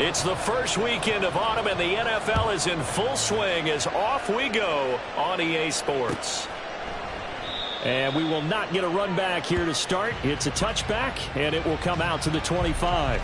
It's the first weekend of autumn, and the NFL is in full swing as off we go on EA Sports. And we will not get a run back here to start. It's a touchback, and it will come out to the 25.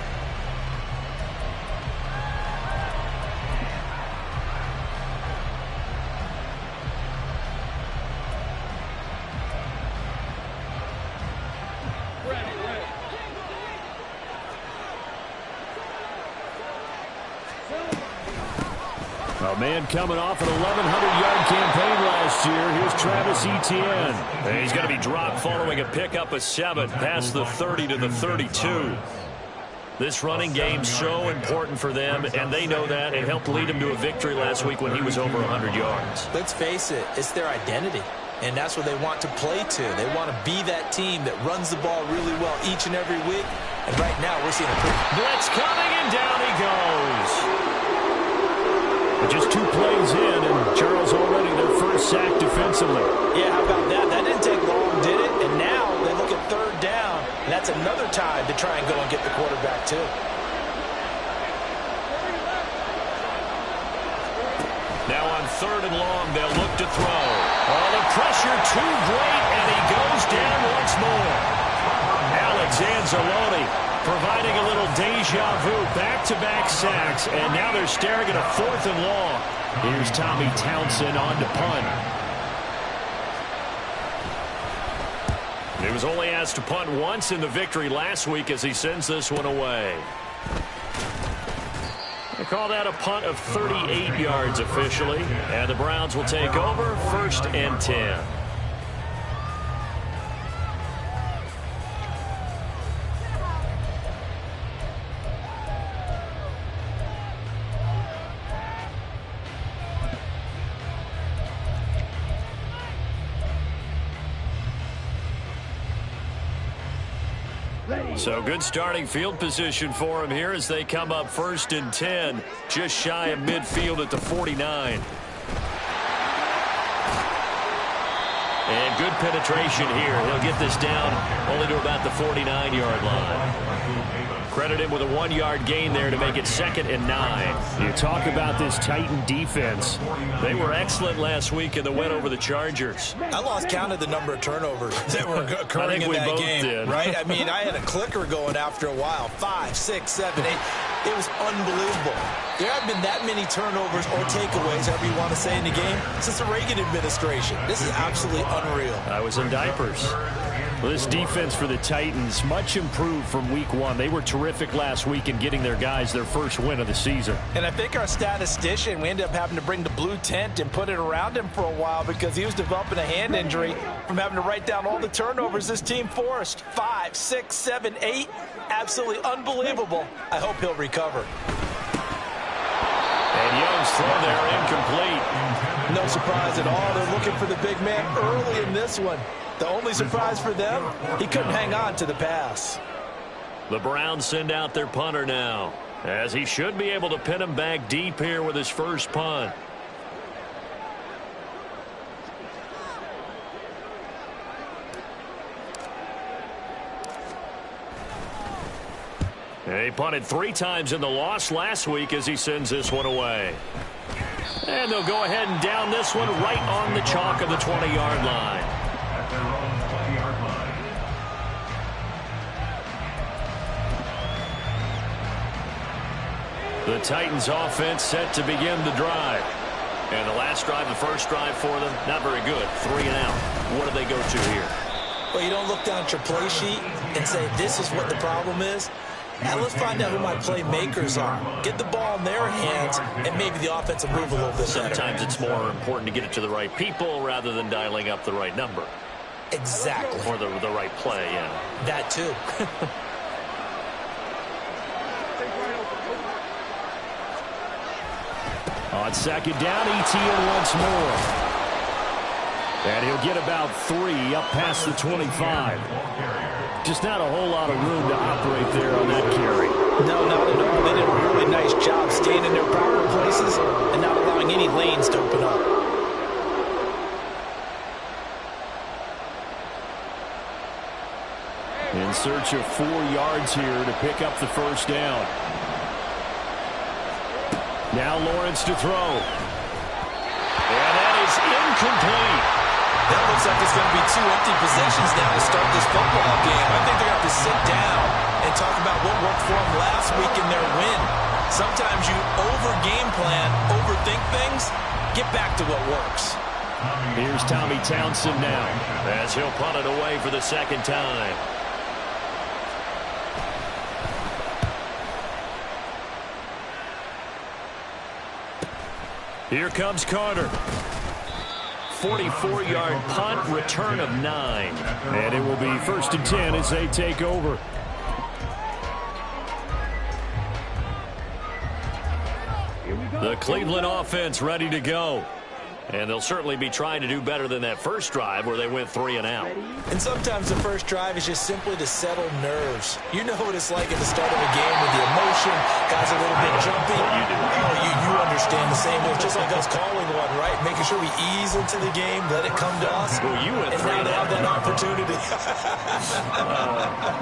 A man coming off an 1,100-yard campaign last year. Here's Travis Etienne. And he's going to be dropped following a pickup of 7 past the 30 to the 32. This running game so important for them, and they know that. It helped lead him to a victory last week when he was over 100 yards. Let's face it, it's their identity, and that's what they want to play to. They want to be that team that runs the ball really well each and every week. And right now, we're seeing a pretty blitz coming, and down he goes. But just 2 plays in, and Charles already their first sack defensively. Yeah, how about that? That didn't take long, did it? And now they look at 3rd down, and that's another time to try and go and get the quarterback, too. Now on 3rd and long, they'll look to throw. Oh, the pressure too great, and he goes down once more. Alex Anzalone providing a little deja vu, back-to-back sacks, and now they're staring at a 4th and long. Here's Tommy Townsend on to punt. He was only asked to punt once in the victory last week as he sends this one away. They call that a punt of 38 yards officially, and the Browns will take over 1st and 10. So good starting field position for him here as they come up 1st and 10, just shy of midfield at the 49. And good penetration here. He'll get this down only to about the 49-yard line. Credit him with a 1-yard gain there to make it 2nd and 9. You talk about this Titan defense. They were excellent last week in the win over the Chargers. I lost count of the number of turnovers that were occurring in that game. Did. Right? I mean, I had a clicker going after a while. 5, 6, 7, 8. It was unbelievable. There haven't been that many turnovers or takeaways, however you want to say, in the game since the Reagan administration. This is absolutely unreal. I was in diapers. Well, this defense for the Titans, much improved from week 1. They were terrific last week in getting their guys their first win of the season. And I think our statistician, we ended up having to bring the blue tent and put it around him for a while because he was developing a hand injury from having to write down all the turnovers this team forced. 5, 6, 7, 8. Absolutely unbelievable. I hope he'll recover. And Young's throw there incomplete. No surprise at all. They're looking for the big man early in this one. The only surprise for them, he couldn't hang on to the pass. The Browns send out their punter now, as he should be able to pin him back deep here with his first punt. He punted 3 times in the loss last week as he sends this one away. And they'll go ahead and down this one right on the chalk of the 20-yard line. The Titans offense set to begin the drive. And the last drive, the first drive for them, not very good. 3 and out. What do they go to here? Well, you don't look down at your play sheet and say, this is what the problem is. Now let's find out who my playmakers are. Get the ball in their hands, and maybe the offense will move a little bit better. Sometimes it's more important to get it to the right people rather than dialing up the right number. Exactly. Or the right play, yeah. That too. On 2nd down, Etienne once more. And he'll get about 3 up past the 25. Just not a whole lot of room to operate there on that carry. No, not at all. They did a really nice job staying in their proper places and not allowing any lanes to open up. In search of 4 yards here to pick up the first down. Now Lawrence to throw. And that is incomplete. That looks like it's going to be 2 empty possessions now to start this football game. I think they're going to have to sit down and talk about what worked for them last week in their win. Sometimes you over-game plan, overthink things, get back to what works. Here's Tommy Townsend now as he'll punt it away for the second time. Here comes Carter. 44-yard punt, return of 9. And it will be 1st and 10 as they take over. The Cleveland offense ready to go. And they'll certainly be trying to do better than that first drive where they went 3 and out. And sometimes the first drive is just simply to settle nerves. You know what it's like at the start of a game with the emotion, guys a little bit jumpy. You do. Oh, you understand the same way. It's just like us calling one, right? Making sure we ease into the game, let it come to us. Well, you went and 3 now and they out. have that opportunity.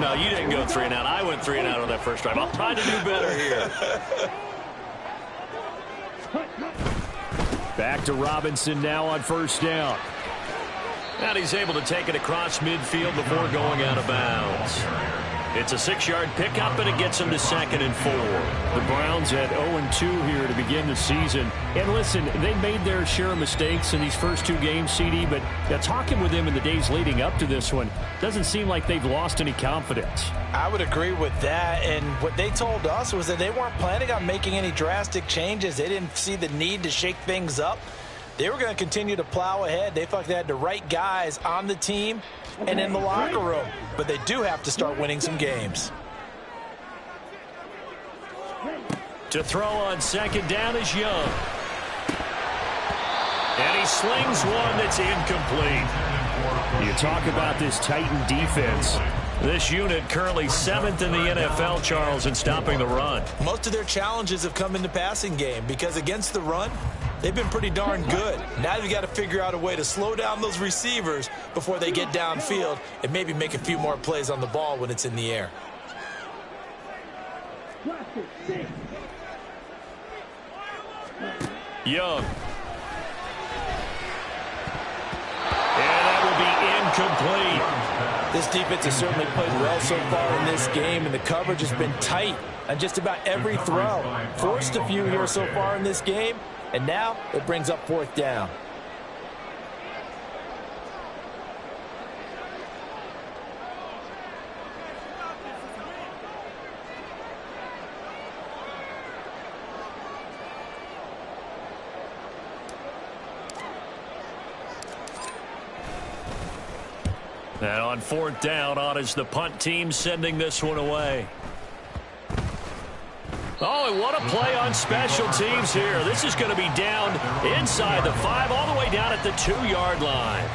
No, you didn't go 3 and out. I went 3 and out on that first drive. I'll try to do better here. Back to Robinson now on 1st down. And he's able to take it across midfield before going out of bounds. It's a 6-yard pickup, and it gets him to 2nd and 4. The Browns at 0-2 here to begin the season. And listen, they made their share of mistakes in these first 2 games, CD, but talking with them in the days leading up to this one, doesn't seem like they've lost any confidence. I would agree with that, and what they told us was that they weren't planning on making any drastic changes. They didn't see the need to shake things up. They were going to continue to plow ahead. They felt they had the right guys on the team and in the locker room, but they do have to start winning some games. To throw on 2nd down is Young. And he slings one that's incomplete. You talk about this Titan defense. This unit currently 7th in the NFL, Charles, in stopping the run. Most of their challenges have come in the passing game because against the run, they've been pretty darn good. Now they've got to figure out a way to slow down those receivers before they get downfield and maybe make a few more plays on the ball when it's in the air. Young. And that will be incomplete. This defense has certainly played well so far in this game, and the coverage has been tight on just about every throw. Forced a few here so far in this game, and now it brings up 4th down. And on 4th down, on is the punt team sending this one away. Oh, and what a play on special teams here. This is going to be down inside the 5, all the way down at the 2-yard line.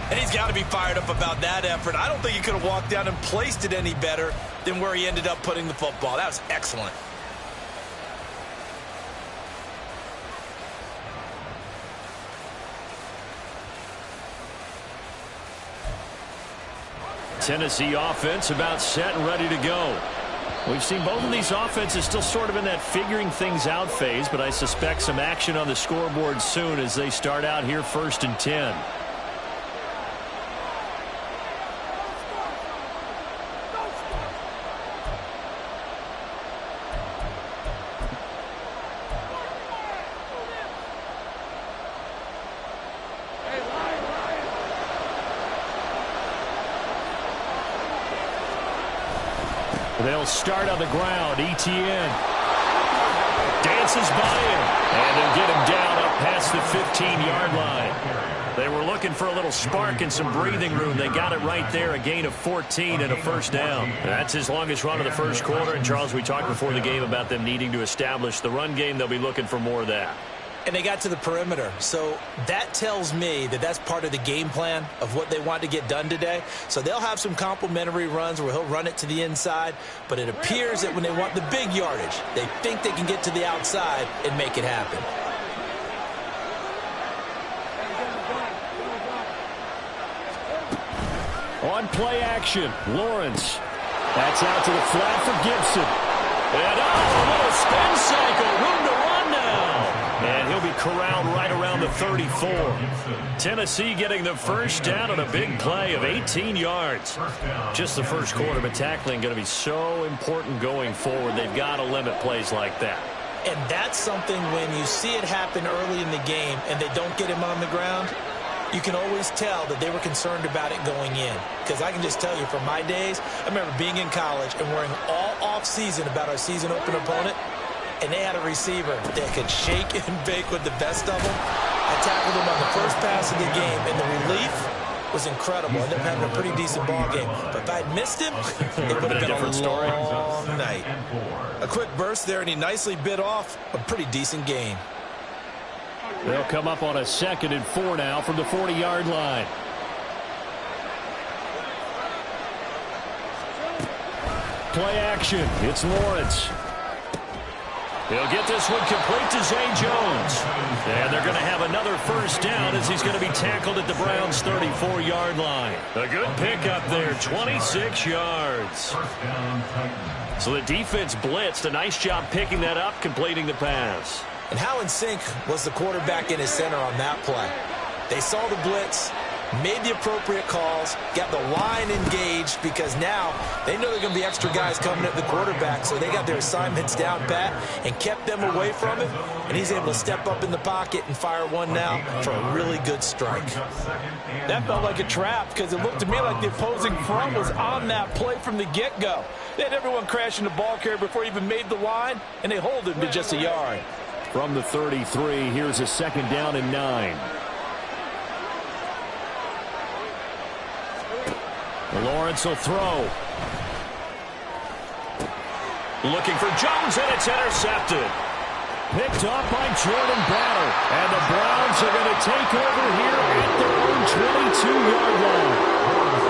And he's got to be fired up about that effort. I don't think he could have walked down and placed it any better than where he ended up putting the football. That was excellent. Tennessee offense about set and ready to go. We've seen both of these offenses still sort of in that figuring things out phase, but I suspect some action on the scoreboard soon as they start out here 1st and 10. They'll start on the ground. Etienne dances by him, and they'll get him down up past the 15-yard line. They were looking for a little spark and some breathing room. They got it right there, a gain of 14 and a 1st down. That's his longest run of the first quarter. And, Charles, we talked before the game about them needing to establish the run game. They'll be looking for more of that. And they got to the perimeter. So that tells me that that's part of the game plan of what they want to get done today. So they'll have some complimentary runs where he'll run it to the inside. But it appears that when they want the big yardage, they think they can get to the outside and make it happen. On play action, Lawrence. That's out to the flat for Gibson. And a little spin cycle. Room to run now. to be corralled right around the 34. Tennessee getting the first down on a big play of 18 yards. Just the first quarter, but tackling going to be so important going forward. They've got to limit plays like that. And that's something when you see it happen early in the game and they don't get him on the ground, you can always tell that they were concerned about it going in. Because I can just tell you from my days, I remember being in college and worrying all off-season about our season open opponent, and they had a receiver that could shake and bake with the best of them. I tackled him on the first pass of the game, and the relief was incredible. I ended up having a pretty decent ball game. But if I'd missed him, it would have been a long night. A quick burst there, and he nicely bit off a pretty decent gain. They'll come up on a 2nd and 4 now from the 40-yard line. Play action. It's Lawrence. He'll get this one complete to Zay Jones. And they're going to have another first down as he's going to be tackled at the Browns' 34-yard line. A good pickup there, 26 yards. So the defense blitzed. A nice job picking that up, completing the pass. And how in sync was the quarterback in his center on that play? They saw the blitz, made the appropriate calls, got the line engaged, because now they know there are going to be extra guys coming at the quarterback, so they got their assignments down pat and kept them away from him, and he's able to step up in the pocket and fire one now for a really good strike. That felt like a trap, because it looked to me like the opposing front was on that play from the get-go. They had everyone crashing the ball carrier before he even made the line, and they hold him to just a yard. From the 33, here's a 2nd down and 9. Lawrence will throw. Looking for Jones, and it's intercepted. Picked up by Jordan Battle. And the Browns are going to take over here at their own 22-yard line.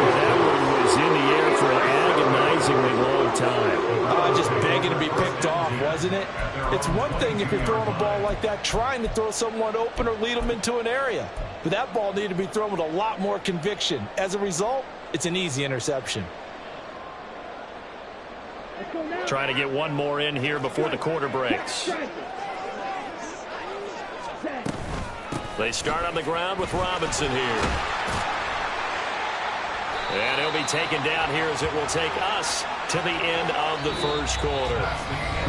And that one was in the air for an agonizingly long time. Just begging to be picked off, wasn't it? It's one thing if you're throwing a ball like that, trying to throw someone open or lead them into an area. But that ball needed to be thrown with a lot more conviction. As a result, it's an easy interception. Trying to get one more in here before the quarter breaks. They start on the ground with Robinson here. And he'll be taken down here as it will take us to the end of the first quarter.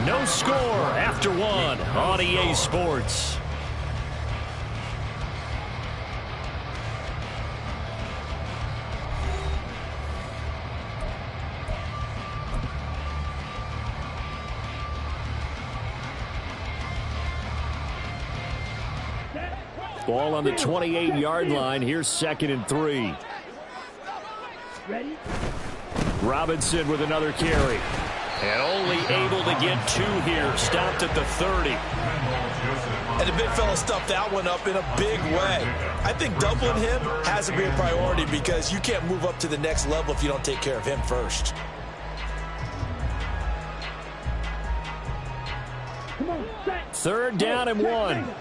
No score after 1 on EA Sports. Ball on the 28-yard line. Here's 2nd and 3. Robinson with another carry. And only able to get 2 here. Stopped at the 30. And the big fella stuffed that one up in a big way. I think doubling him has to be a priority, because you can't move up to the next level if you don't take care of him first. Third down and 1.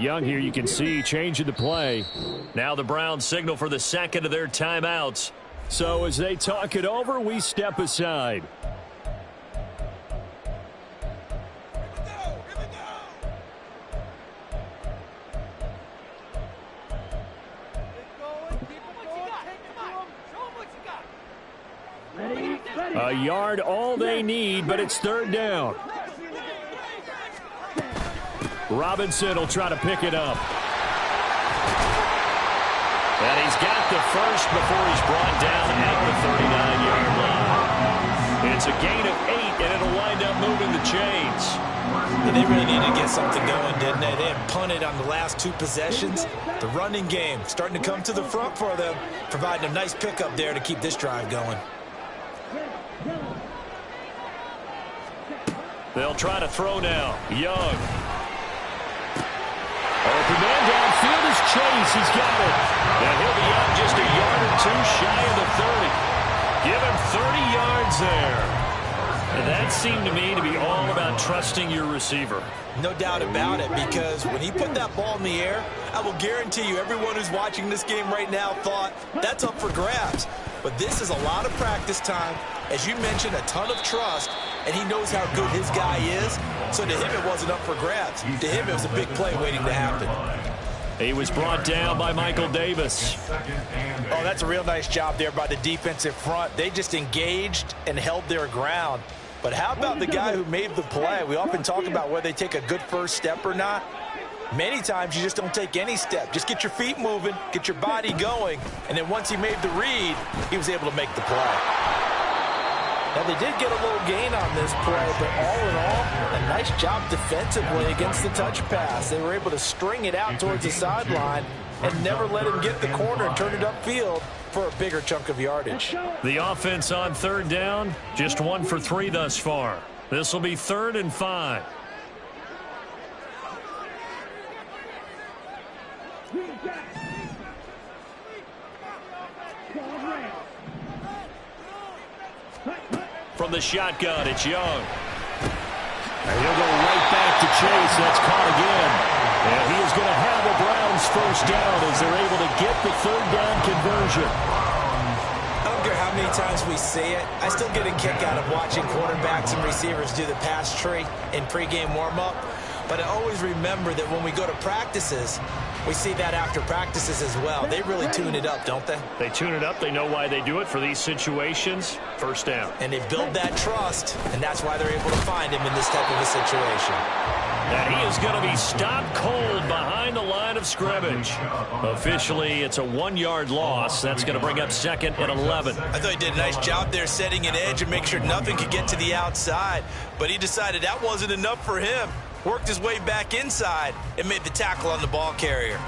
Young here, you can see, changing the play. Now the Browns signal for the 2nd of their timeouts. So as they talk it over, we step aside. A yard all they need, but it's 3rd down. Robinson will try to pick it up. And he's got the first before he's brought down at the 39-yard line. It's a gain of 8, and it'll wind up moving the chains. And they really needed to get something going, didn't they? They had punted on the last 2 possessions. The running game starting to come to the front for them, providing a nice pickup there to keep this drive going. They'll try to throw now. Young. Open man downfield is Chase. He's got it. And he'll be out just a yard or 2 shy of the 30. Give him 30 yards there. That seemed to me to be all about trusting your receiver. No doubt about it, because when he put that ball in the air, I will guarantee you everyone who's watching this game right now thought that's up for grabs. But this is a lot of practice time. As you mentioned, a ton of trust, and he knows how good his guy is. So to him, it wasn't up for grabs. To him, it was a big play waiting to happen. He was brought down by Michael Davis. Oh, that's a real nice job there by the defensive front. They just engaged and held their ground. But how about the guy who made the play? We often talk about whether they take a good first step or not. Many times you just don't take any step. Just get your feet moving, get your body going, and then once he made the read, he was able to make the play. Now, they did get a little gain on this play, but all in all, a nice job defensively against the touch pass. They were able to string it out towards the sideline and never let him get the corner and turn it upfield for a bigger chunk of yardage. The offense on third down, just 1 for 3 thus far. This will be 3rd and 5. From the shotgun, it's Young. And he'll go right back to Chase. That's caught again. And he is going to have a Browns first down as they're able to get the 3rd down conversion. I don't care how many times we see it. I still get a kick out of watching quarterbacks and receivers do the pass tree in pregame warm-up. But I always remember that when we go to practices, we see that after practices as well. They really tune it up, don't they? They tune it up. They know why they do it for these situations. First down. And they build that trust, and that's why they're able to find him in this type of a situation. And he is going to be stopped cold behind the line of scrimmage. Officially, it's a 1-yard loss. That's going to bring up 2nd and 11. I thought he did a nice job there setting an edge and make sure nothing could get to the outside. But he decided that wasn't enough for him. Worked his way back inside and made the tackle on the ball carrier.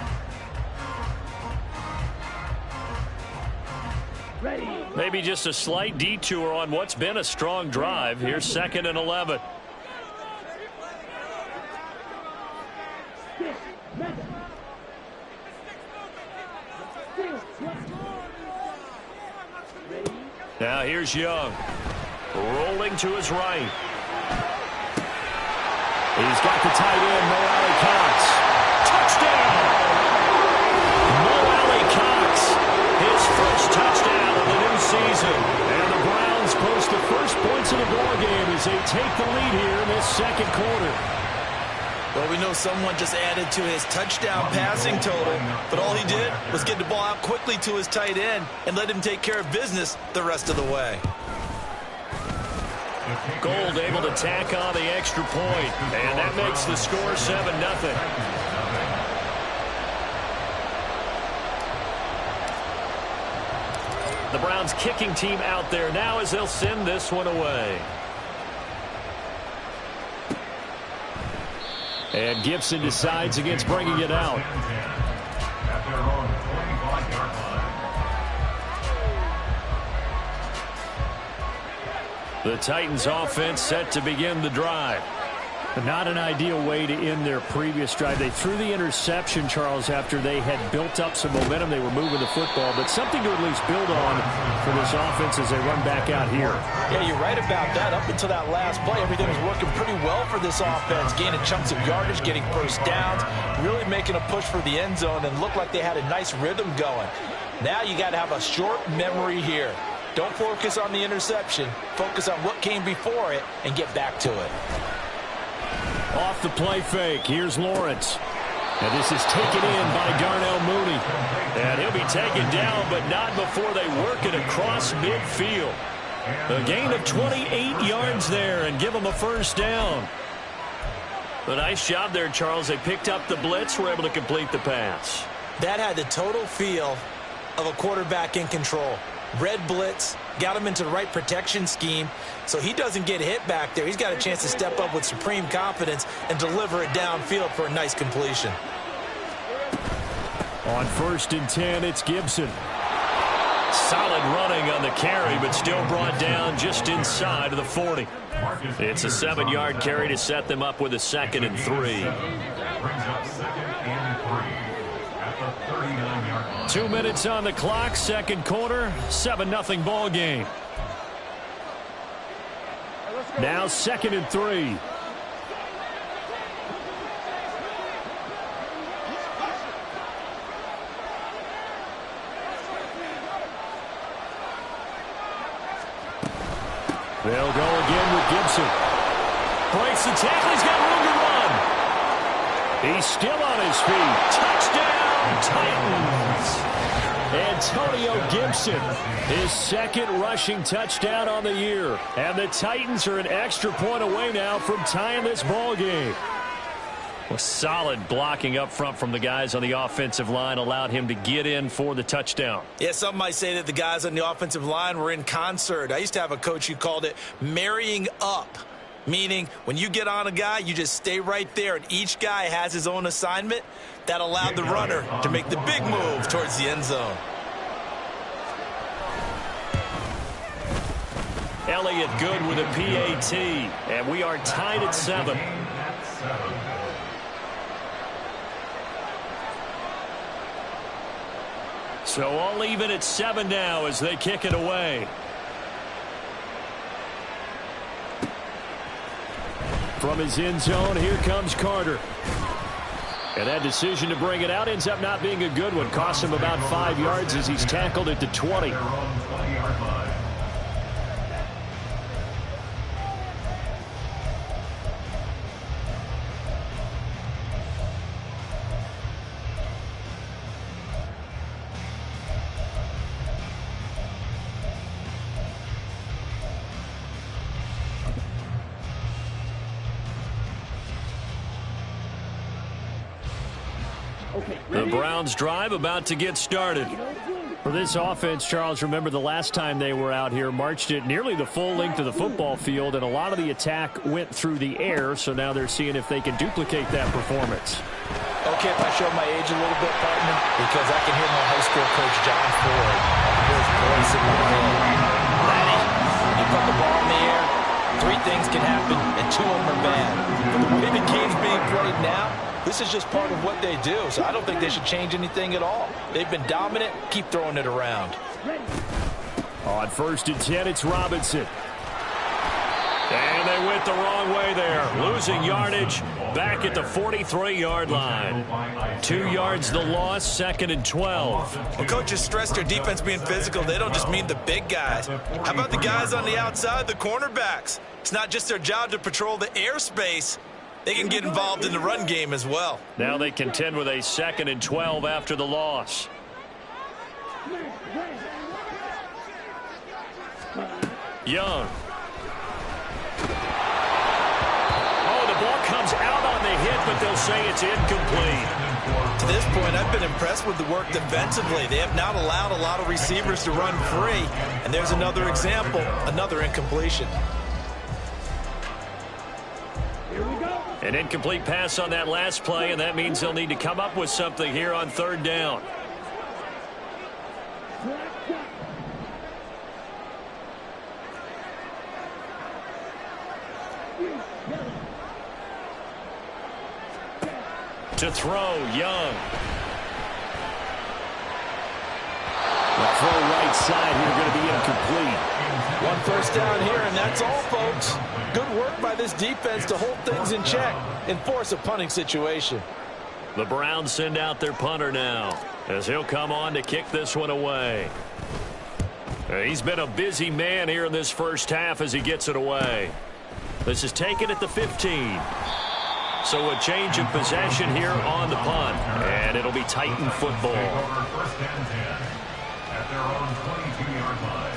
Maybe just a slight detour on what's been a strong drive. Here's 2nd and 11. Now here's Young. Rolling to his right. He's got the tight end, Mo Cox. Touchdown! Mo Cox, his first touchdown of the new season. And the Browns post the first points of the ball game as they take the lead here in this 2nd quarter. Well, we know someone just added to his touchdown passing total, but all he did was get the ball out quickly to his tight end and let him take care of business the rest of the way. Gold able to tack on the extra point, and that makes the score 7-0. The Browns kicking team out there now as they'll send this one away. And Gibson decides against bringing it out. The Titans offense set to begin the drive. Not an ideal way to end their previous drive. They threw the interception, Charles, after they had built up some momentum. They were moving the football, but something to at least build on for this offense as they run back out here. Yeah, you're right about that. Up until that last play, everything was working pretty well for this offense, gaining chunks of yardage, getting first downs, really making a push for the end zone, and looked like they had a nice rhythm going. Now you got to have a short memory here. Don't focus on the interception. Focus on what came before it and get back to it. Off the play fake, here's Lawrence. And this is taken in by Darnell Mooney. And he'll be taken down, but not before they work it across midfield. A gain of 28 yards there and give them a first down. A nice job there, Charles. They picked up the blitz, were able to complete the pass. That had the total feel of a quarterback in control. Red blitz, got him into the right protection scheme, so he doesn't get hit back there. He's got a chance to step up with supreme confidence and deliver it downfield for a nice completion. On 1st and 10, it's Gibson. Solid running on the carry, but still brought down just inside of the 40. It's a 7-yard carry to set them up with a 2nd and 3. 2 minutes on the clock, 2nd quarter, 7-0 ball game. Now 2nd and 3. They'll go again with Gibson. Breaks the tackle. He's got room to run. He's still on his feet. Touchdown, Titans. Antonio Gibson, his 2nd rushing touchdown on the year. And the Titans are an extra point away now from tying this ball game. Well, solid blocking up front from the guys on the offensive line allowed him to get in for the touchdown. Yeah, some might say that the guys on the offensive line were in concert. I used to have a coach who called it marrying up, meaning when you get on a guy, you just stay right there, and each guy has his own assignment. That allowed the runner to make the big move towards the end zone. Elliott good with a PAT, and we are tied at 7. So all even at 7 now as they kick it away. From his end zone, here comes Carter. And that decision to bring it out ends up not being a good one. Costs him about 5 yards as he's tackled at the 20. The Browns drive about to get started. For this offense, Charles, remember the last time they were out here, marched it nearly the full length of the football field, and a lot of the attack went through the air, so now they're seeing if they can duplicate that performance. Okay, if I show my age a little bit, partner, because I can hear my high school coach, John Ford, his voice in my head. Laddie, you put the ball in the air, 3 things can happen, and 2 of them are bad. But the way the game's being played now, this is just part of what they do, so I don't think they should change anything at all. They've been dominant. Keep throwing it around. On 1st and 10, it's Robinson. And they went the wrong way there. Losing yardage back at the 43-yard line. 2 yards the loss, 2nd and 12. Well, coaches stress their defense being physical. They don't just mean the big guys. How about the guys on the outside, the cornerbacks? It's not just their job to patrol the airspace. They can get involved in the run game as well. Now they contend with a 2nd and 12 after the loss. Young. Oh, the ball comes out on the hit, but they'll say it's incomplete. To this point, I've been impressed with the work defensively. They have not allowed a lot of receivers to run free. And there's another example, another incompletion. An incomplete pass on that last play, and that means they'll need to come up with something here on 3rd down. To throw, Young. The throw right side here going to be incomplete. 1 first down here, and that's all, folks. Good work by this defense to hold things in check and force a punting situation. The Browns send out their punter now as he'll come on to kick this one away. He's been a busy man here in this first half as he gets it away. This is taken at the 15. So a change of possession here on the punt, and it'll be Titan football. At their own 22-yard line.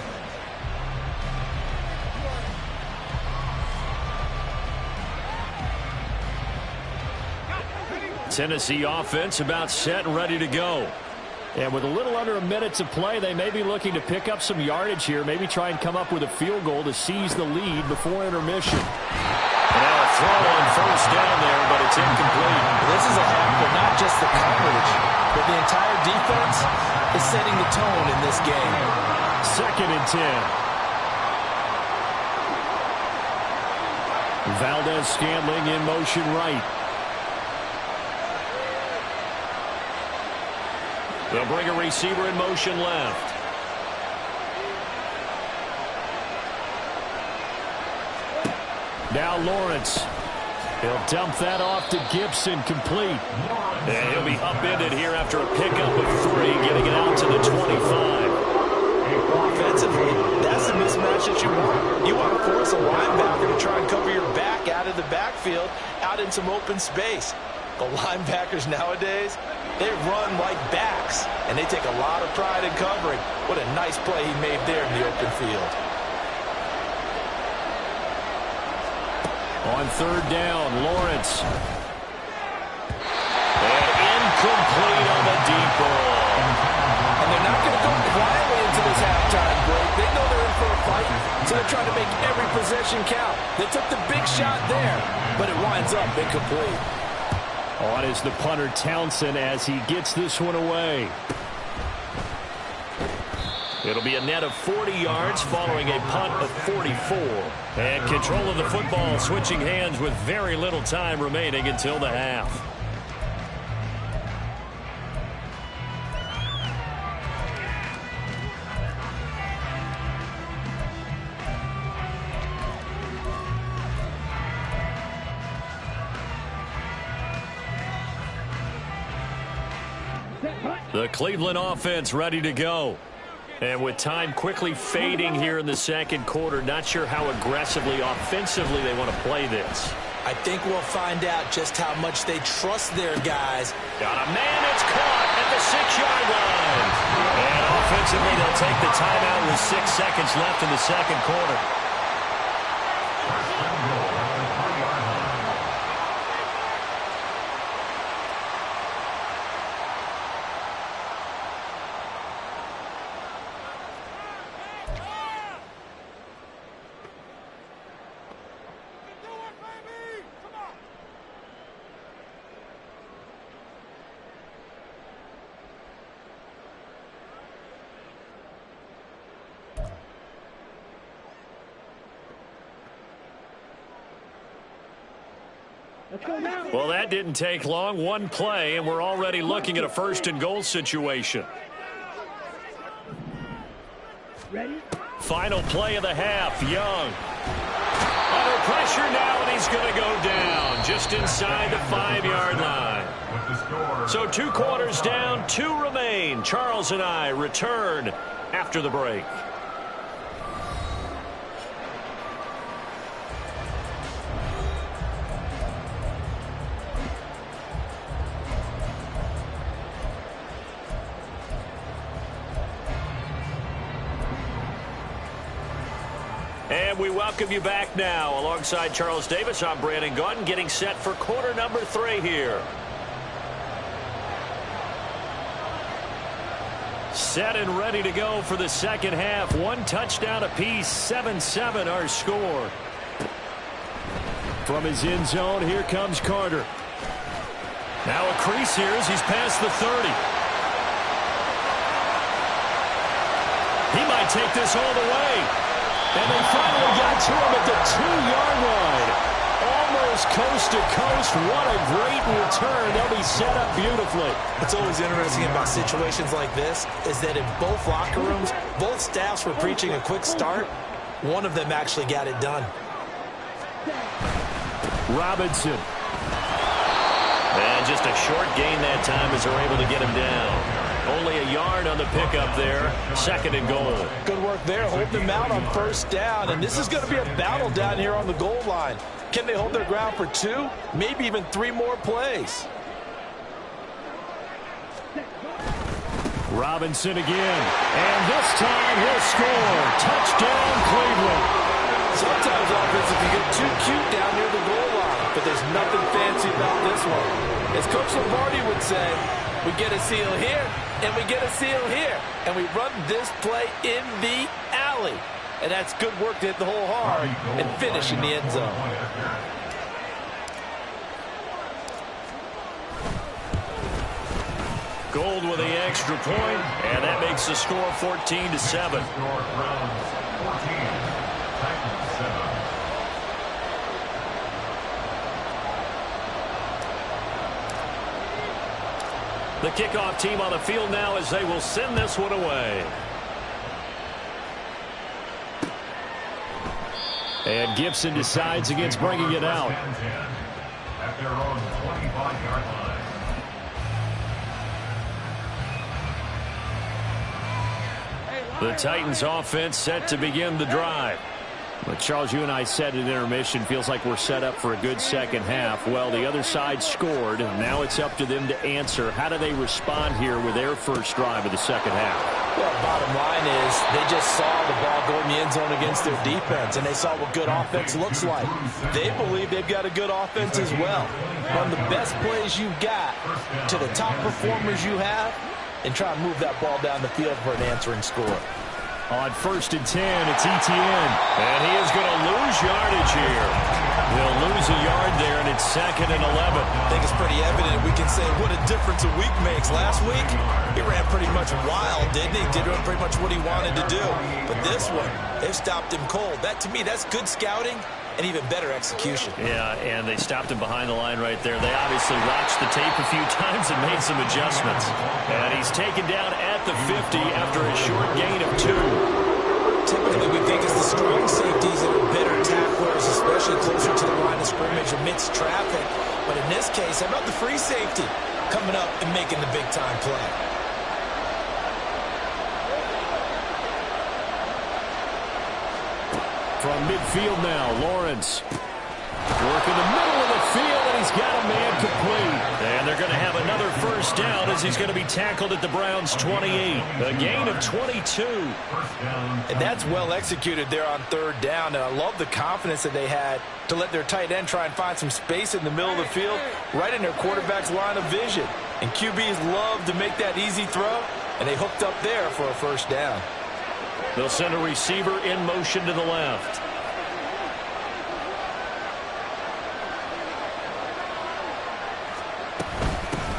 Tennessee offense about set and ready to go. And with a little under a minute to play, they may be looking to pick up some yardage here, maybe try and come up with a field goal to seize the lead before intermission. And now a throw on 1st down there, but it's incomplete. This is a half, but not just the coverage, but the entire defense is setting the tone in this game. 2nd and 10. Valdez-Scantling in motion right. They'll bring a receiver in motion left. Now Lawrence. He'll dump that off to Gibson, complete. And he'll be upended here after a pickup of 3, getting it out to the 25. Offensively, that's the mismatch that you want. You want to force a linebacker to try and cover your back out of the backfield, out in some open space. The linebackers nowadays, they run like backs, and they take a lot of pride in covering. What a nice play he made there in the open field. On 3rd down, Lawrence. And incomplete on the deep ball. And they're not going to go quietly into this halftime break. They know they're in for a fight, so they're trying to make every possession count. They took the big shot there, but it winds up incomplete. On is the punter, Townsend, as he gets this one away. It'll be a net of 40 yards following a punt of 44. And control of the football switching hands with very little time remaining until the half. The Cleveland offense ready to go. And with time quickly fading here in the second quarter, not sure how aggressively, offensively they want to play this. I think we'll find out just how much they trust their guys. Got a man, it's caught at the 6-yard line. And offensively, they'll take the timeout with 6 seconds left in the second quarter. Well, that didn't take long. One play, and we're already looking at a 1st and goal situation. Ready? Final play of the half, Young. Under pressure now, and he's going to go down just inside the 5-yard line. So 2 quarters down, 2 remain. Charles and I return after the break. And we welcome you back now. Alongside Charles Davis, I'm Brandon Gaudin, getting set for quarter number 3 here. Set and ready to go for the second half. 1 touchdown apiece, 7-7 our score. From his end zone, here comes Carter. Now a crease here as he's past the 30. He might take this all the way. And they finally got to him at the 2-yard line. Almost coast to coast. What a great return. They'll be set up beautifully. What's always interesting about situations like this is that in both locker rooms, both staffs were preaching a quick start. One of them actually got it done. Robinson. And just a short gain that time as they're able to get him down. Only a yard on the pickup there. 2nd and goal. Good work there, holding them out on 1st down. And this is going to be a battle down here on the goal line. Can they hold their ground for 2, maybe even 3 more plays? Robinson again. And this time he'll score. Touchdown, Cleveland. Sometimes offense, if you get too cute down near the goal line, but there's nothing fancy about this one. As Coach Lombardi would say, we get a seal here, and we get a seal here. And we run this play in the alley. And that's good work to hit the hole hard and finish in the end zone. Gold with the extra point, and that makes the score 14-7. The kickoff team on the field now as they will send this one away. And Gibson decides against bringing it out. At their own 25-yard line. The Titans offense set to begin the drive. But Charles, you and I said at intermission, feels like we're set up for a good second half. Well, the other side scored. Now it's up to them to answer. How do they respond here with their first drive of the second half? Well, bottom line is they just saw the ball go in the end zone against their defense, and they saw what good offense looks like. They believe they've got a good offense as well. Run the best plays you've got to the top performers you have, and try and move that ball down the field for an answering score. On 1st and 10, it's Etienne. And he is going to lose yardage here. He'll lose a yard there, and it's 2nd and 11. I think it's pretty evident. We can say what a difference a week makes. Last week, he ran pretty much wild, didn't he? Did pretty much what he wanted to do. But this one, they've stopped him cold. That, to me, that's good scouting and even better execution. Yeah, and they stopped him behind the line right there. They obviously watched the tape a few times and made some adjustments. And he's taken down at the 50 after a short gain of 2. Typically, we think it's the strong safeties that are better tacklers, especially closer to the line of scrimmage amidst traffic. But in this case, how about the free safety coming up and making the big-time play? From midfield now, Lawrence. Working the middle of the field, and he's got a man complete. And they're going to have another first down as he's going to be tackled at the Browns' 28. A gain of 22. And that's well executed there on 3rd down. And I love the confidence that they had to let their tight end try and find some space in the middle of the field, right in their quarterback's line of vision. And QBs love to make that easy throw, and they hooked up there for a first down. They'll send a receiver in motion to the left.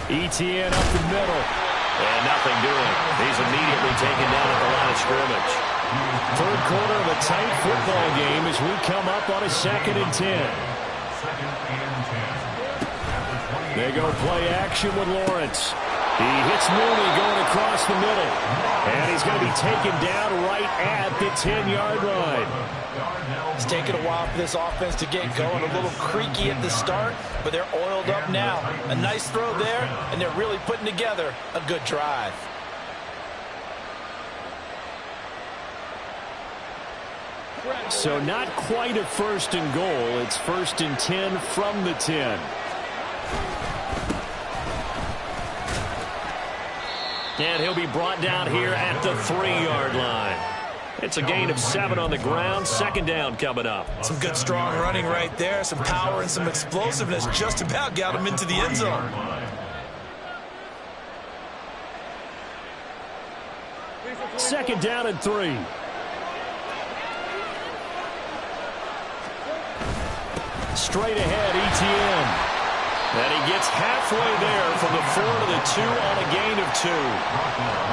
Etienne up the middle. And nothing doing. He's immediately taken down at the line of scrimmage. 3rd quarter of a tight football game as we come up on a 2nd and 10. They go play action with Lawrence. He hits Mooney going across the middle. And he's going to be taken down right at the 10-yard line. It's taken a while for this offense to get going. A little creaky at the start, but they're oiled up now. A nice throw there, and they're really putting together a good drive. So not quite a 1st and goal. It's 1st and 10 from the 10. And he'll be brought down here at the 3-yard line. It's a gain of 7 on the ground. 2nd down coming up. Some good strong running right there. Some power and some explosiveness just about got him into the end zone. Second down and 3. Straight ahead, Etienne. And he gets halfway there from the 4 to the 2 on a gain of 2.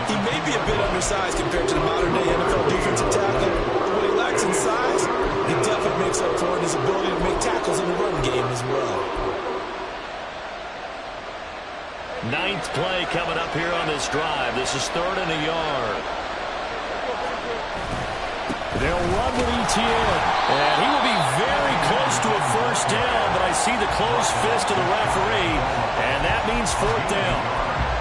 He may be a bit undersized compared to the modern-day NFL defensive tackle, but what he lacks in size, he definitely makes up for in his ability to make tackles in the run game as well. 9th play coming up here on this drive. This is 3rd and a yard. They'll run with Etienne. And he will be very close to a first down, but I see the closed fist of the referee, and that means 4th down.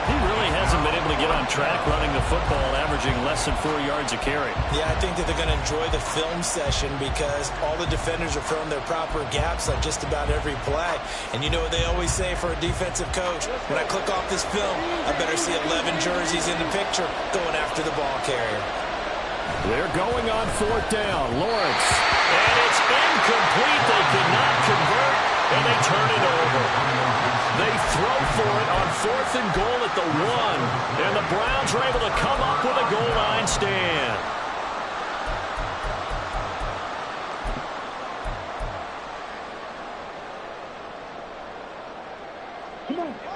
He really hasn't been able to get on track running the football, averaging less than 4 yards a carry. Yeah, I think that they're going to enjoy the film session because all the defenders are filling their proper gaps on just about every play. And you know what they always say for a defensive coach? When I click off this film, I better see 11 jerseys in the picture going after the ball carrier. They're going on 4th down. Lawrence. And it's incomplete. They could not convert, and they turn it over. They throw for it on 4th and goal at the 1. And the Browns are able to come up with a goal line stand.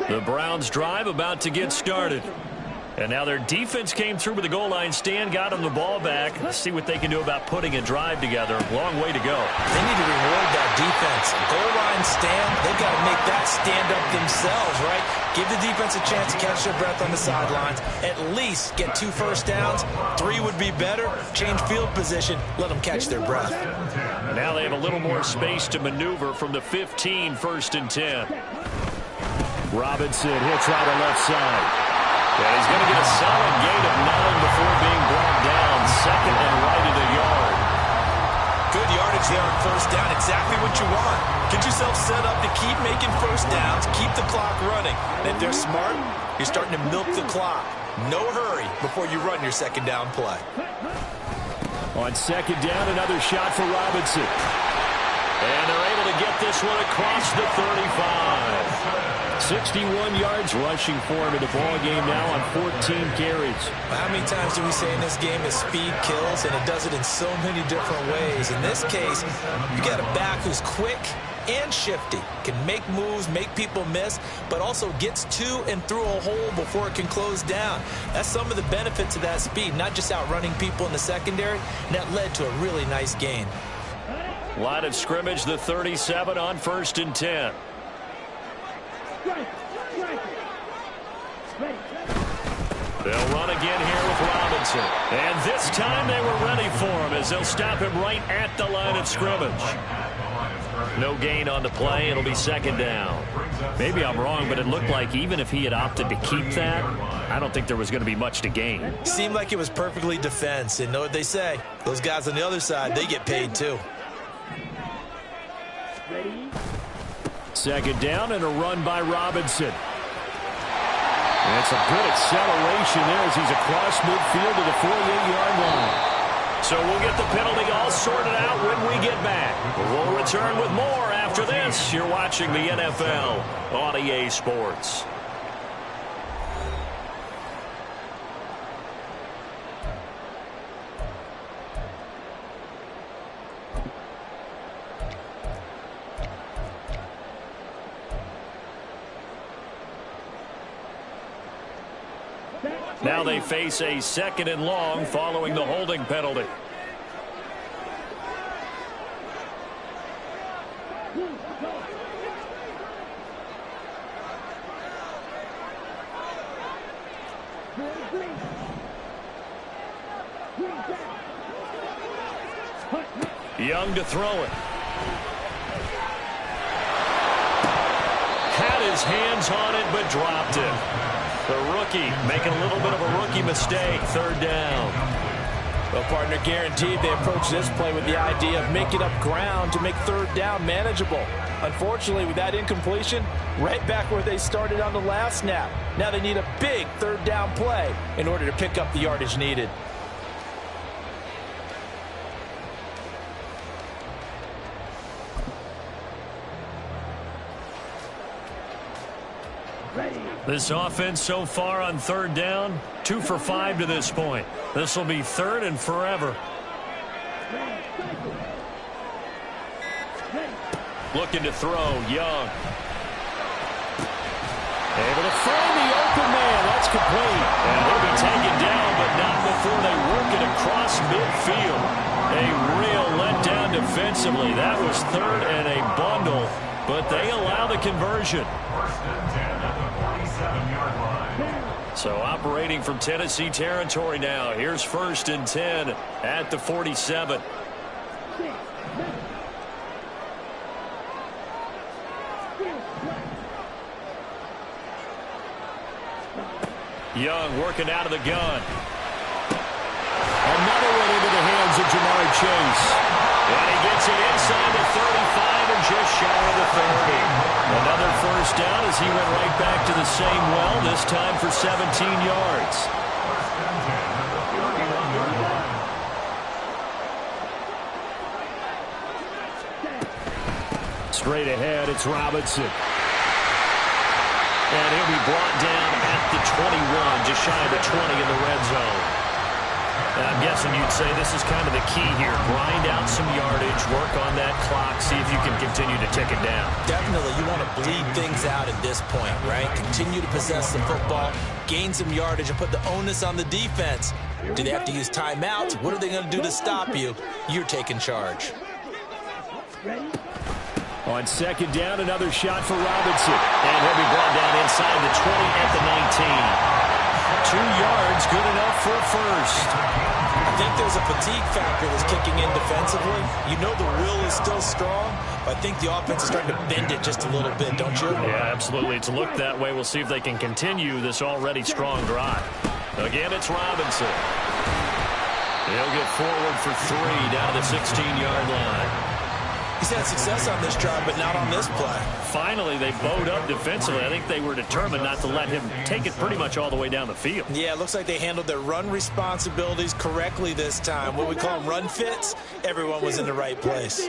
The Browns drive about to get started. And now their defense came through with the goal line stand, got them the ball back. Let's see what they can do about putting a drive together. Long way to go. They need to reward that defense. Goal line stand, they've got to make that stand up themselves, right? Give the defense a chance to catch their breath on the sidelines. At least get 2 first downs. 3 would be better. Change field position. Let them catch their breath. Now they have a little more space to maneuver from the 15, 1st and 10. Robinson hits right to left side. And he's going to get a solid gain of 9 before being brought down. 2nd and right at a yard. Good yardage there on 1st down. Exactly what you want. Get yourself set up to keep making 1st downs. Keep the clock running. And if they're smart, you're starting to milk the clock. No hurry before you run your 2nd down play. On 2nd down, another shot for Robinson. And they're able to get this one across the 35. 61 yards rushing for him in the ball game now on 14 carries. How many times do we say in this game that speed kills, and it does it in so many different ways? In this case, you got a back who's quick and shifty, can make moves, make people miss, but also gets to and through a hole before it can close down. That's some of the benefits of that speed, not just outrunning people in the secondary, and that led to a really nice gain. Line of scrimmage, the 37 on 1st and 10. They'll run again here with Robinson. And this time they were ready for him as they'll stop him right at the line of scrimmage. No gain on the play. It'll be 2nd down. Maybe I'm wrong, but it looked like even if he had opted to keep that, I don't think there was going to be much to gain. Seemed like it was perfectly defense. And know what they say? Those guys on the other side, they get paid too. 2nd down and a run by Robinson. And it's a good acceleration there as he's across midfield to the 48-yard line. So we'll get the penalty all sorted out when we get back. We'll return with more after this. You're watching the NFL on EA Sports. Now they face a 2nd and long following the holding penalty. Young to throw it. Had his hands on it but dropped it. The rookie making a little bit of a rookie mistake. 3rd down. Well, partner, guaranteed they approach this play with the idea of making up ground to make 3rd down manageable. Unfortunately, with that incompletion, right back where they started on the last snap. Now they need a big 3rd down play in order to pick up the yardage needed. This offense so far on 3rd down, 2 for 5 to this point. This will be 3rd and forever. Looking to throw, Young. Able to find the open man. That's complete. And he'll be taken down, but not before they work it across midfield. A real letdown defensively. That was 3rd and a bundle, but they allow the conversion. So operating from Tennessee territory now. Here's 1st and 10 at the 47. Young working out of the gun. Another one into the hands of Jamar Chase. And he gets it inside the 35 and just shy of the 30. Another 1st down as he went right back to the same well, this time for 17 yards. Straight ahead, it's Robinson. And he'll be brought down at the 21, just shy of the 20 in the red zone. I'm guessing you'd say this is kind of the key here. Grind out some yardage, work on that clock, see if you can continue to tick it down. Definitely, you want to bleed things out at this point, right? Continue to possess the football, gain some yardage, and put the onus on the defense. Do they have to use timeouts? What are they going to do to stop you? You're taking charge. On second down, another shot for Robinson. And he'll be brought down inside the 20 at the 19. 2 yards, good enough for a first. I think there's a fatigue factor that's kicking in defensively. You know the will is still strong, but I think the offense is starting to bend it just a little bit, don't you? Yeah, absolutely. It's looked that way. We'll see if they can continue this already strong drive. Again, it's Robinson. He'll get forward for 3 down to the 16-yard line. He's had success on this drive, but not on this play. Finally, they bowed up defensively. I think they were determined not to let him take it pretty much all the way down the field. Yeah, it looks like they handled their run responsibilities correctly this time. What we call them run fits, everyone was in the right place.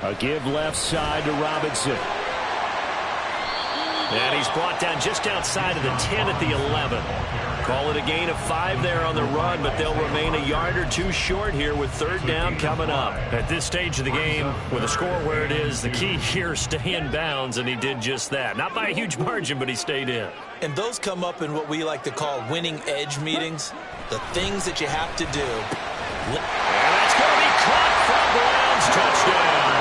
A give left side to Robinson. And he's brought down just outside of the 10 at the 11. Call it a gain of 5 there on the run, but they'll remain a yard or 2 short here with third down coming up. At this stage of the game, with a score where it is, the key here is stay in bounds, and he did just that. Not by a huge margin, but he stayed in. And those come up in what we like to call winning edge meetings, the things that you have to do. And that's going to be caught for a Browns touchdown.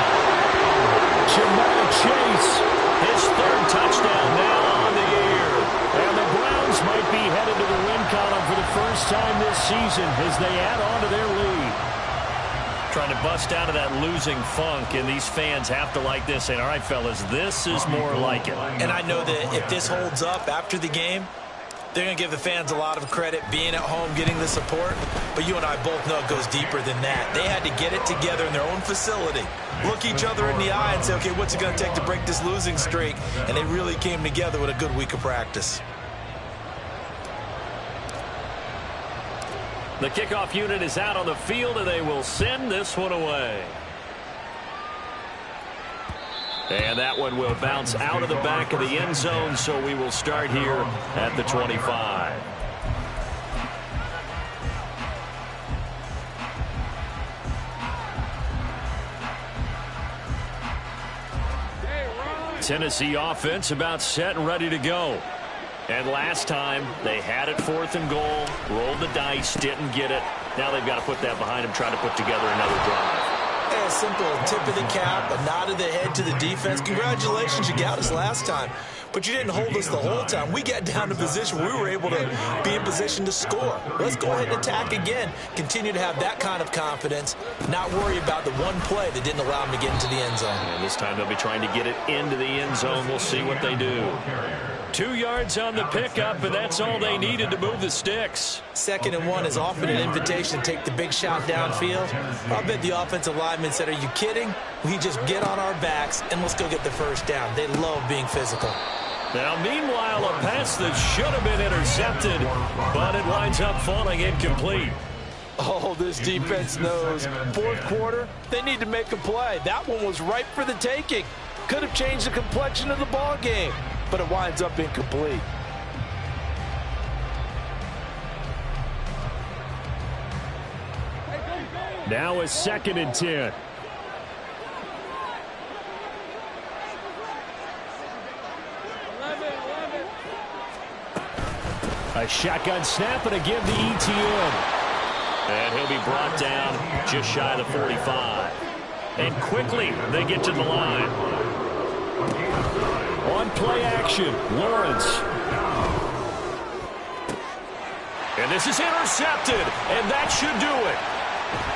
Jamar Chase, his 3rd touchdown now on the year. And the Browns might be headed to the win column for the first time this season as they add on to their lead. Trying to bust out of that losing funk, and these fans have to like this. And all right, fellas, this is more like it. And I know that if this holds up after the game, they're going to give the fans a lot of credit being at home, getting the support. But you and I both know it goes deeper than that. They had to get it together in their own facility, look each other in the eye and say, okay, what's it going to take to break this losing streak? And they really came together with a good week of practice. The kickoff unit is out on the field, and they will send this one away. And that one will bounce out of the back of the end zone, so we will start here at the 25. Tennessee offense about set and ready to go. And last time, they had it 4th and goal, rolled the dice, didn't get it. Now they've got to put that behind them, try to put together another drive. A simple tip of the cap, a nod of the head to the defense. Congratulations, you got us last time. But you didn't hold us the whole time. We got down to position where we were able to be in position to score. Let's go ahead and attack again. Continue to have that kind of confidence. Not worry about the one play that didn't allow them to get into the end zone. And this time they'll be trying to get it into the end zone. We'll see what they do. 2 yards on the pickup, and that's all they needed to move the sticks. 2nd and 1 is often an invitation to take the big shot downfield. I bet the offensive lineman said, are you kidding? We just get on our backs and let's go get the first down. They love being physical. Now, meanwhile, a pass that should have been intercepted, but it winds up falling incomplete. Oh, this defense knows. 4th quarter, they need to make a play. That one was ripe for the taking. Could have changed the complexion of the ball game, but it winds up incomplete. Now a 2nd and 10. A shotgun snap and again the ETN. And he'll be brought down just shy of the 45. And quickly they get to the line. On play action, Lawrence. And this is intercepted, and that should do it.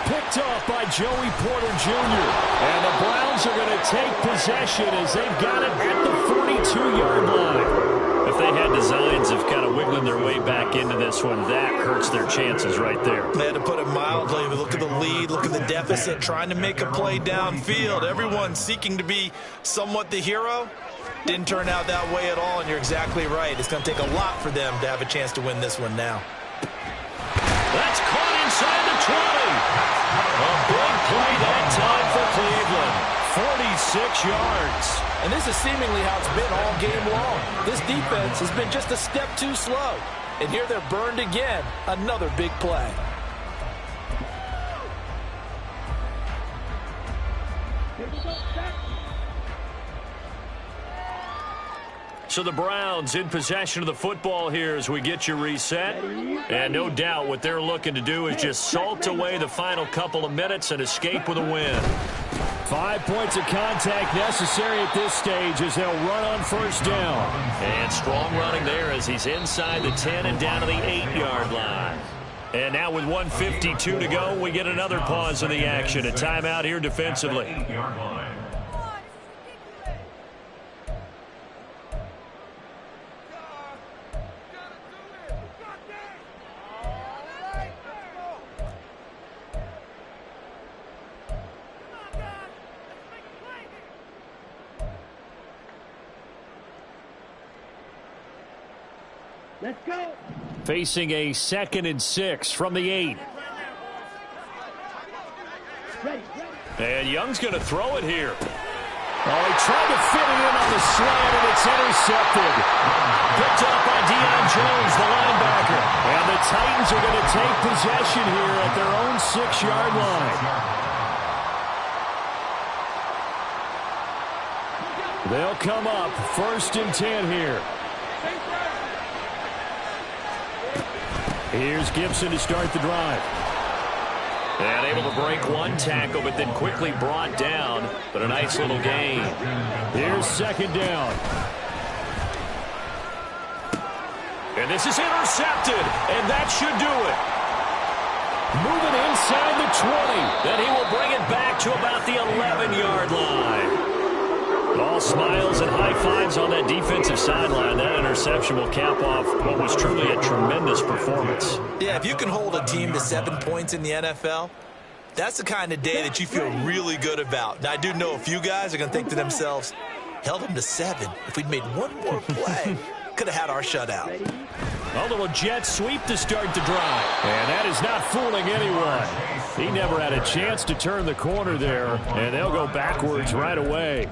Picked off by Joey Porter Jr. And the Browns are going to take possession as they've got it at the 42-yard line. If they had designs of kind of wiggling their way back into this one, that hurts their chances right there. They had to put it mildly. Look at the lead, look at the deficit, trying to make a play downfield. Everyone seeking to be somewhat the hero. Didn't turn out that way at all, and you're exactly right. It's going to take a lot for them to have a chance to win this one now. That's caught inside the 20. A big play that time for Cleveland. 46 yards. And this is seemingly how it's been all game long. This defense has been just a step too slow. And here they're burned again. Another big play. So the Browns in possession of the football here as we get you reset. And no doubt what they're looking to do is just salt away the final couple of minutes and escape with a win. 5 points of contact necessary at this stage as they'll run on first down. And strong running there as he's inside the 10 and down to the 8-yard line. And now with 1:52 to go, we get another pause in the action. A timeout here defensively. 8-yard line. Let's go. Facing a 2nd and 6 from the 8. And Young's going to throw it here. Oh, he tried to fit it in on the slant, and it's intercepted. Picked up by Deion Jones, the linebacker. And the Titans are going to take possession here at their own 6-yard line. They'll come up 1st and 10 here. Here's Gibson to start the drive. And able to break one tackle, but then quickly brought down. But a nice little gain. Here's 2nd down. And this is intercepted. And that should do it. Moving inside the 20. Then he will bring it back to about the 11-yard line. All smiles and high fives on that defensive sideline. That interception will cap off what was truly a tremendous performance. Yeah, if you can hold a team to 7 points in the NFL, that's the kind of day that you feel really good about. Now, I do know a few guys are going to think to themselves, held them to 7. If we'd made one more play, could have had our shutout. A little jet sweep to start the drive. And that is not fooling anyone. He never had a chance to turn the corner there, and they'll go backwards right away.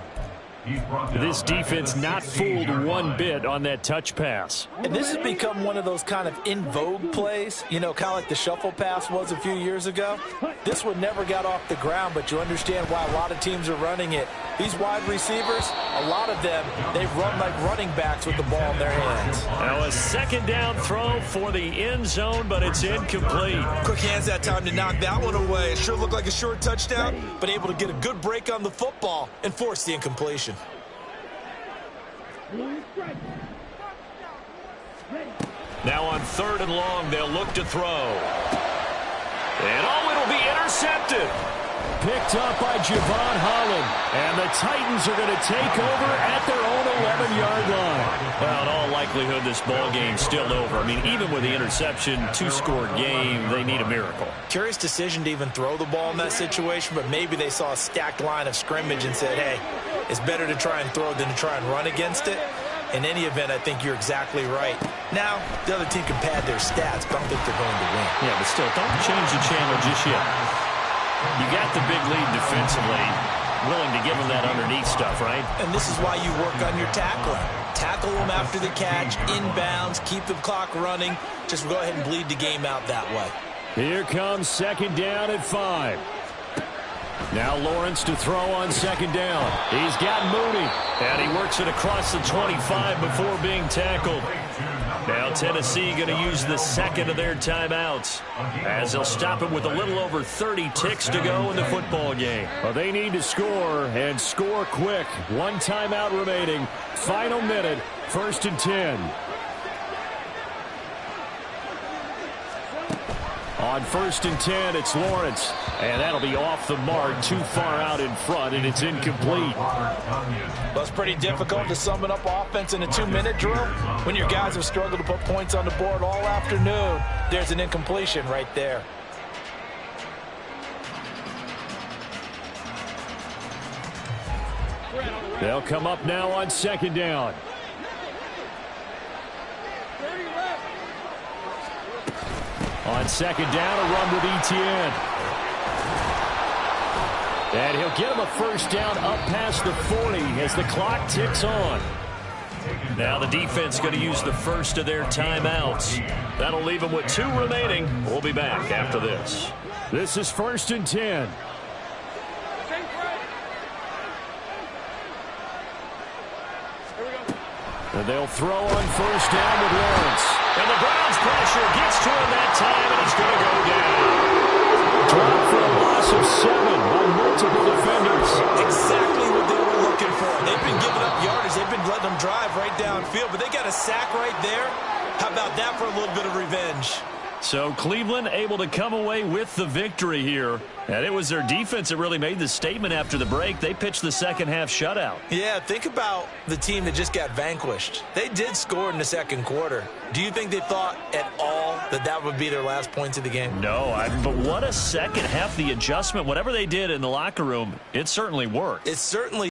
This defense not fooled one bit on that touch pass. And this has become one of those kind of in vogue plays, you know, kind of like the shuffle pass was a few years ago. This one never got off the ground, but you understand why a lot of teams are running it. These wide receivers, a lot of them, they run like running backs with the ball in their hands. Now a 2nd down throw for the end zone, but it's incomplete. Quick hands that time to knock that one away. It sure looked like a short touchdown, but able to get a good break on the football and force the incompletion. Now on 3rd and long, they'll look to throw. And it'll be intercepted. Picked up by Javon Holland. And the Titans are going to take over at their own 11-yard line. Well, in all likelihood, this ball game's still over. I mean, even with the interception, 2-score game, they need a miracle. Curious decision to even throw the ball in that situation, but maybe they saw a stacked line of scrimmage and said, hey, it's better to try and throw than to try and run against it. In any event, I think you're exactly right. Now, the other team can pad their stats, but I don't think they're going to win. Yeah, but still, don't change the channel just yet. You got the big lead defensively, willing to give them that underneath stuff, right? And this is why you work on your tackling. Tackle them after the catch, inbounds, keep the clock running. Just go ahead and bleed the game out that way. Here comes 2nd down at 5. Now Lawrence to throw on 2nd down. He's got Mooney. And he works it across the 25 before being tackled. Now Tennessee going to use the 2nd of their timeouts as they'll stop it with a little over 30 ticks to go in the football game. Well, they need to score and score quick. 1 timeout remaining. Final minute, 1st and 10. On 1st and 10, it's Lawrence. And that'll be off the mark, too far out in front, and it's incomplete. Well, it's pretty difficult to sum it up offense in a 2-minute drill. When your guys have struggled to put points on the board all afternoon, there's an incompletion right there. They'll come up now on 2nd down. On 2nd down, a run with Etienne. And he'll get him a 1st down up past the 40 as the clock ticks on. Now the defense going to use the first of their timeouts. That'll leave them with 2 remaining. We'll be back after this. This is 1st and 10. And they'll throw on 1st down with Lawrence. And the Browns pressure gets to him that time, and he's going to go down. Drop for a loss of 7 on multiple defenders. Exactly what they were looking for. They've been giving up yardage. They've been letting them drive right downfield, but they got a sack right there. How about that for a little bit of revenge? So Cleveland able to come away with the victory here. And it was their defense that really made the statement after the break. They pitched the second half shutout. Yeah, think about the team that just got vanquished. They did score in the second quarter. Do you think they thought at all that that would be their last points of the game? No, but what a second half. The adjustment, whatever they did in the locker room, it certainly worked. It certainly